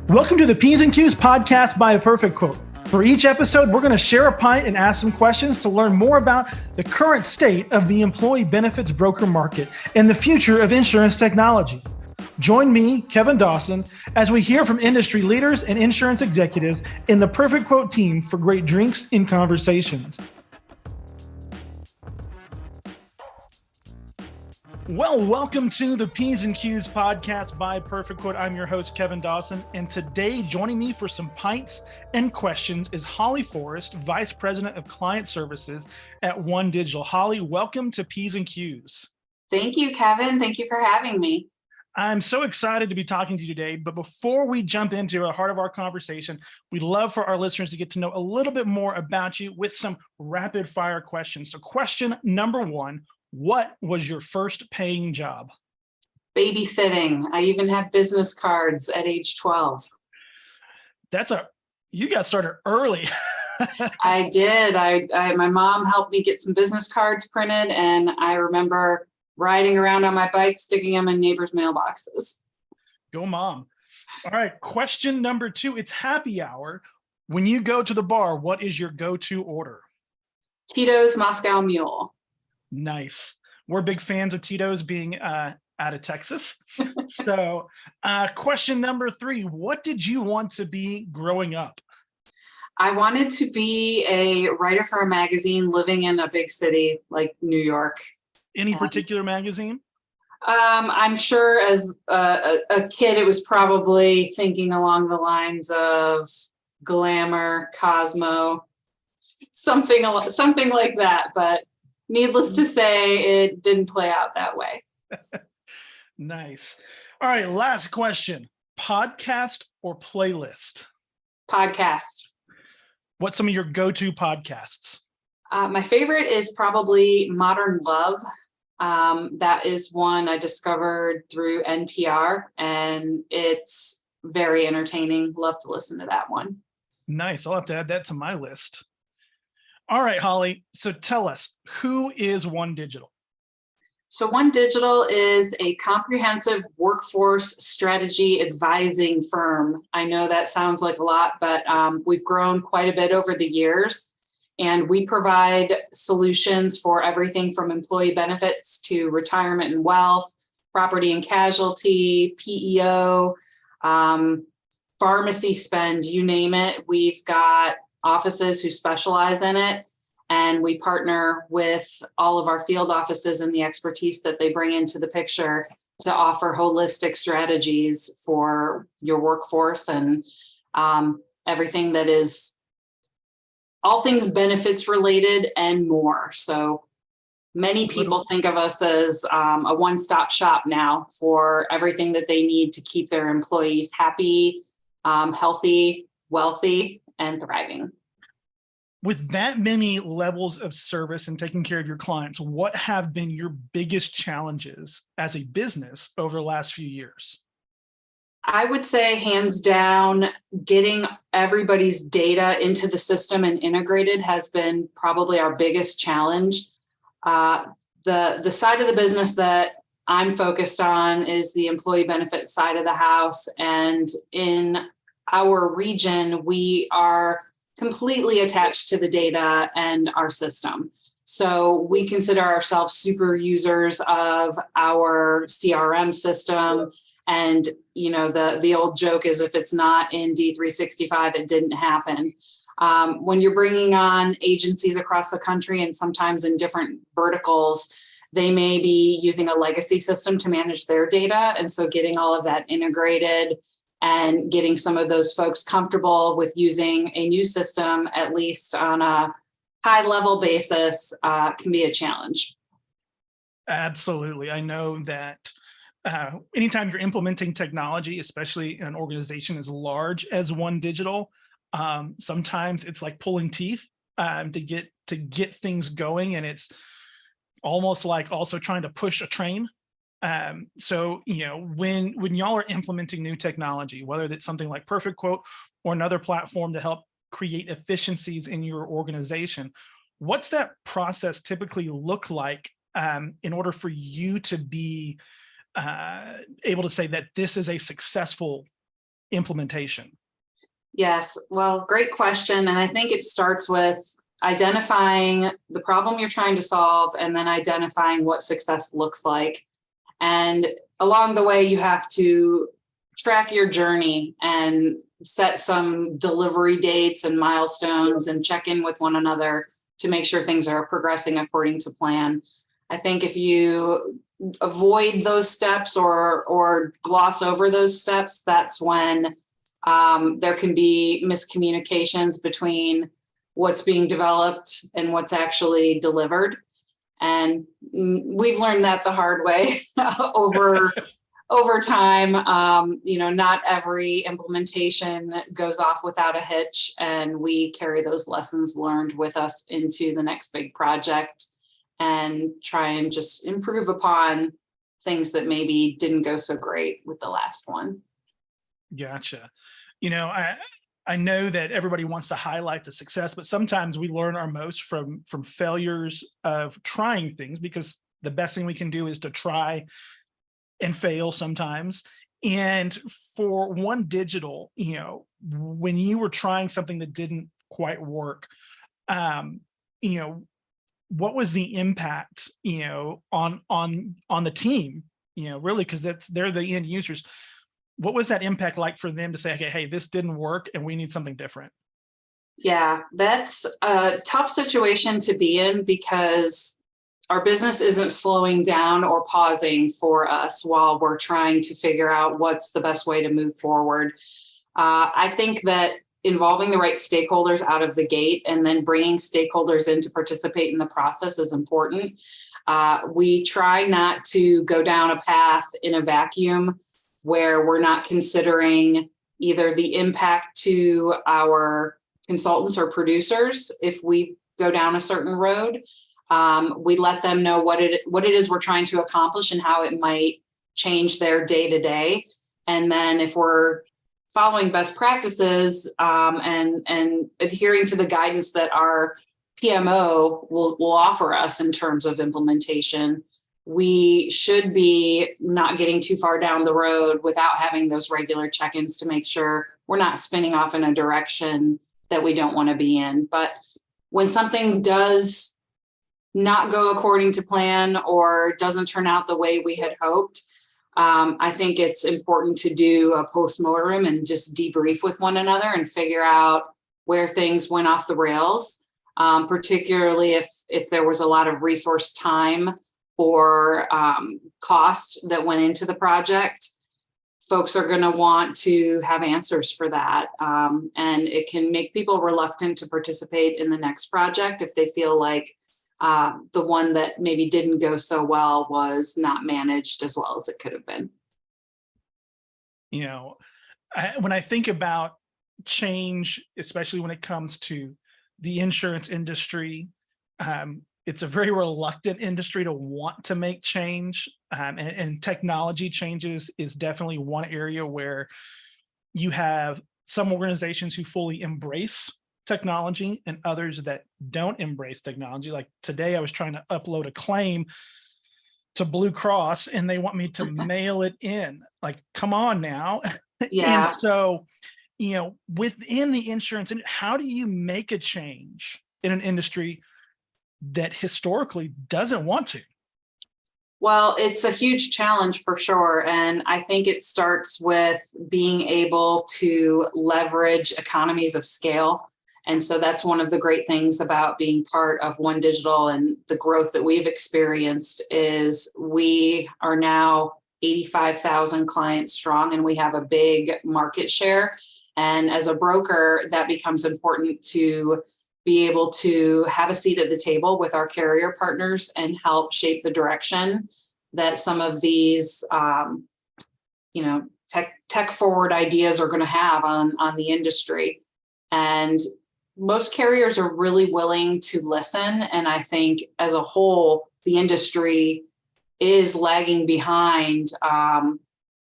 Welcome to the P's and Q's podcast by PerfectQuote. For each episode, we're going to share a pint and ask some questions to learn more about the current state of the employee benefits broker market and the future of insurance technology. Join me, Kevin Dawson, as we hear from industry leaders and insurance executives in the PerfectQuote team for great drinks and conversations. Well, welcome to the P's and Q's podcast by PerfectQuote. I'm your host, Kevin Dawson, and today joining me for some pints and questions is Holly Forrest, Vice President of Client Services at OneDigital. Holly, welcome to P's and Q's. Thank you, Kevin. Thank you for having me. I'm so excited to be talking to you today, but before we jump into the heart of our conversation, we'd love for our listeners to get to know a little bit more about you with some rapid fire questions. So question number one, what was your first paying job? Babysitting. I even had business cards at age 12. You got started early. I did. My mom helped me get some business cards printed, and I remember riding around on my bike, sticking them in neighbors' mailboxes. Go mom. All right. Question number two, it's happy hour. When you go to the bar, what is your go-to order? Tito's Moscow Mule. Nice. We're big fans of Tito's being out of Texas. So question number three, what did you want to be growing up? I wanted to be a writer for a magazine living in a big city like New York. Any particular magazine? I'm sure as a kid, it was probably thinking along the lines of Glamour, Cosmo, something like that. But needless to say, it didn't play out that way. Nice. All right, last question. Podcast or playlist? Podcast. What's some of your go-to podcasts? My favorite is probably Modern Love. That is one I discovered through NPR, and it's very entertaining. Love to listen to that one. Nice. I'll have to add that to my list. All right, Holly. So tell us, who is OneDigital? So OneDigital is a comprehensive workforce strategy advising firm. I know that sounds like a lot, but we've grown quite a bit over the years, and we provide solutions for everything from employee benefits to retirement and wealth, property and casualty, PEO, pharmacy spend, you name it. We've got offices who specialize in it, and we partner with all of our field offices and the expertise that they bring into the picture to offer holistic strategies for your workforce and everything that is all things benefits related and more. So many people think of us as a one-stop shop now for everything that they need to keep their employees happy, healthy, wealthy, and thriving. With that many levels of service and taking care of your clients, what have been your biggest challenges as a business over the last few years? I would say hands down, getting everybody's data into the system and integrated has been probably our biggest challenge. The side of the business that I'm focused on is the employee benefit side of the house. And in our region, we are completely attached to the data and our system. So we consider ourselves super users of our CRM system. And, you know, the old joke is if it's not in D365, it didn't happen. When you're bringing on agencies across the country and sometimes in different verticals, they may be using a legacy system to manage their data. And so getting all of that integrated and getting some of those folks comfortable with using a new system, at least on a high level basis, can be a challenge. Absolutely. I know that anytime you're implementing technology, especially in an organization as large as OneDigital, sometimes it's like pulling teeth to get things going, and it's almost like also trying to push a train. So, you know, when y'all are implementing new technology, whether it's something like PerfectQuote or another platform to help create efficiencies in your organization, what's that process typically look like in order for you to be able to say that this is a successful implementation? Yes, well, great question. And I think it starts with identifying the problem you're trying to solve and then identifying what success looks like. And along the way, you have to track your journey and set some delivery dates and milestones and check in with one another to make sure things are progressing according to plan. I think if you avoid those steps or gloss over those steps, that's when there can be miscommunications between what's being developed and what's actually delivered. And we've learned that the hard way over time. Not every implementation goes off without a hitch, and we carry those lessons learned with us into the next big project and try and just improve upon things that maybe didn't go so great with the last one. Gotcha. I know that everybody wants to highlight the success, but sometimes we learn our most from failures of trying things, because the best thing we can do is to try and fail sometimes. And for OneDigital, when you were trying something that didn't quite work, um, you know, what was the impact, on the team, really, because they're the end users. What was that impact like for them to say, okay, hey, this didn't work and we need something different? Yeah, that's a tough situation to be in because our business isn't slowing down or pausing for us while we're trying to figure out what's the best way to move forward. I think that involving the right stakeholders out of the gate and then bringing stakeholders in to participate in the process is important. We try not to go down a path in a vacuum where we're not considering either the impact to our consultants or producers. If we go down a certain road, we let them know what it is we're trying to accomplish and how it might change their day to day. And then if we're following best practices and adhering to the guidance that our PMO will offer us in terms of implementation, we should be not getting too far down the road without having those regular check-ins to make sure we're not spinning off in a direction that we don't want to be in. But when something does not go according to plan or doesn't turn out the way we had hoped, I think it's important to do a post-mortem and just debrief with one another and figure out where things went off the rails, particularly if there was a lot of resource time or cost that went into the project. Folks are going to want to have answers for that. And it can make people reluctant to participate in the next project if they feel like the one that maybe didn't go so well was not managed as well as it could have been. When I think about change, especially when it comes to the insurance industry, it's a very reluctant industry to want to make change, and technology changes is definitely one area where you have some organizations who fully embrace technology and others that don't embrace technology. Like today, I was trying to upload a claim to Blue Cross and they want me to mail it in. Like, come on now. Yeah. And so, within the insurance, how do you make a change in an industry that historically doesn't want to? Well, it's a huge challenge for sure. And I think it starts with being able to leverage economies of scale. And so that's one of the great things about being part of OneDigital and the growth that we've experienced is we are now 85,000 clients strong and we have a big market share. And as a broker, that becomes important to be able to have a seat at the table with our carrier partners and help shape the direction that some of these, tech forward ideas are going to have on the industry. And most carriers are really willing to listen. And I think as a whole, the industry is lagging behind,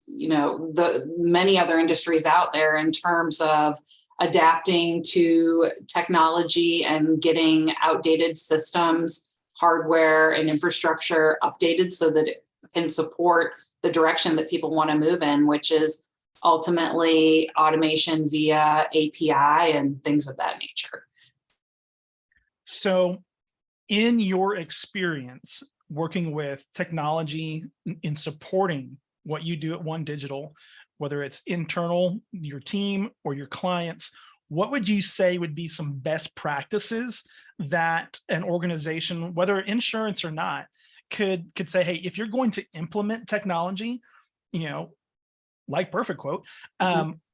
the many other industries out there in terms of adapting to technology and getting outdated systems, hardware, and infrastructure updated so that it can support the direction that people want to move in, which is ultimately automation via API and things of that nature. So in your experience working with technology in supporting what you do at OneDigital, whether it's internal, your team, or your clients, what would you say would be some best practices that an organization, whether insurance or not, could say, hey, if you're going to implement technology, you know, like PerfectQuote,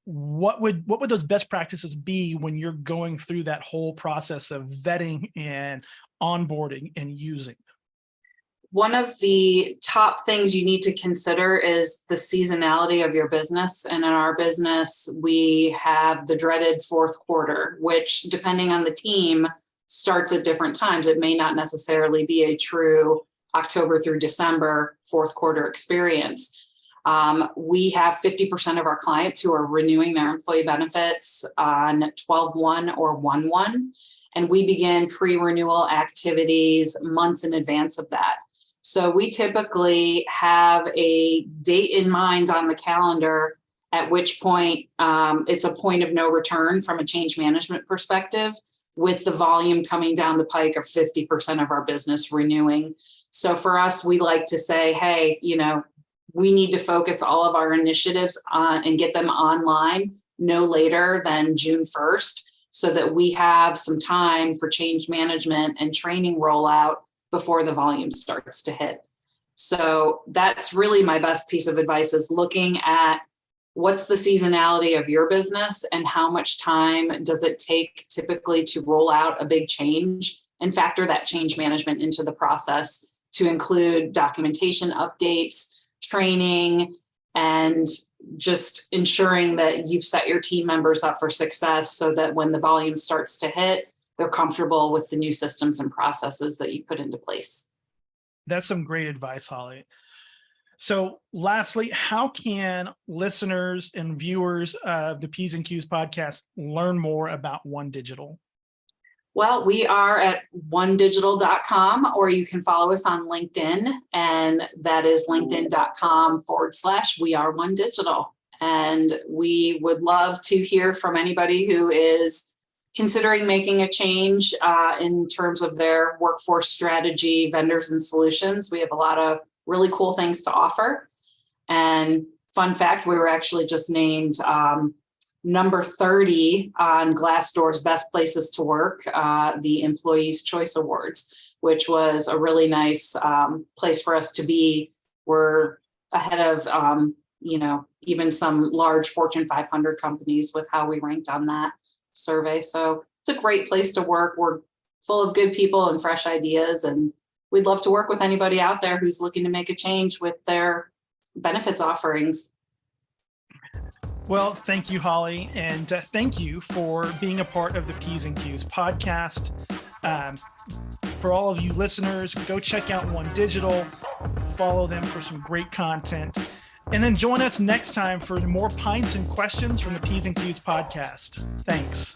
what would those best practices be when you're going through that whole process of vetting and onboarding and using? One of the top things you need to consider is the seasonality of your business. And in our business, we have the dreaded fourth quarter, which, depending on the team, starts at different times. It may not necessarily be a true October through December fourth quarter experience. We have 50% of our clients who are renewing their employee benefits on 12/1 or 1/1, and we begin pre-renewal activities months in advance of that. So we typically have a date in mind on the calendar, at which point it's a point of no return from a change management perspective, with the volume coming down the pike of 50% of our business renewing. So for us, we like to say, hey, we need to focus all of our initiatives on and get them online no later than June 1st, so that we have some time for change management and training rollout before the volume starts to hit. So that's really my best piece of advice, is looking at what's the seasonality of your business and how much time does it take typically to roll out a big change, and factor that change management into the process to include documentation updates, training, and just ensuring that you've set your team members up for success, so that when the volume starts to hit, they're comfortable with the new systems and processes that you put into place. That's some great advice, Holly. So lastly, how can listeners and viewers of the P's and Q's podcast learn more about OneDigital? Well, we are at onedigital.com, or you can follow us on LinkedIn, and that is linkedin.com/we are OneDigital. And we would love to hear from anybody who is considering making a change in terms of their workforce strategy, vendors, and solutions. We have a lot of really cool things to offer. And fun fact, we were actually just named number 30 on Glassdoor's Best Places to Work, the Employees' Choice Awards, which was a really nice place for us to be. We're ahead of, even some large Fortune 500 companies with how we ranked on that survey. So it's a great place to work. We're full of good people and fresh ideas, and we'd love to work with anybody out there who's looking to make a change with their benefits offerings. Well, thank you, Holly, and thank you for being a part of the P's and Q's podcast. For all of you listeners, go check out OneDigital, follow them for some great content, and then join us next time for more pints and questions from the P's and Q's podcast. Thanks.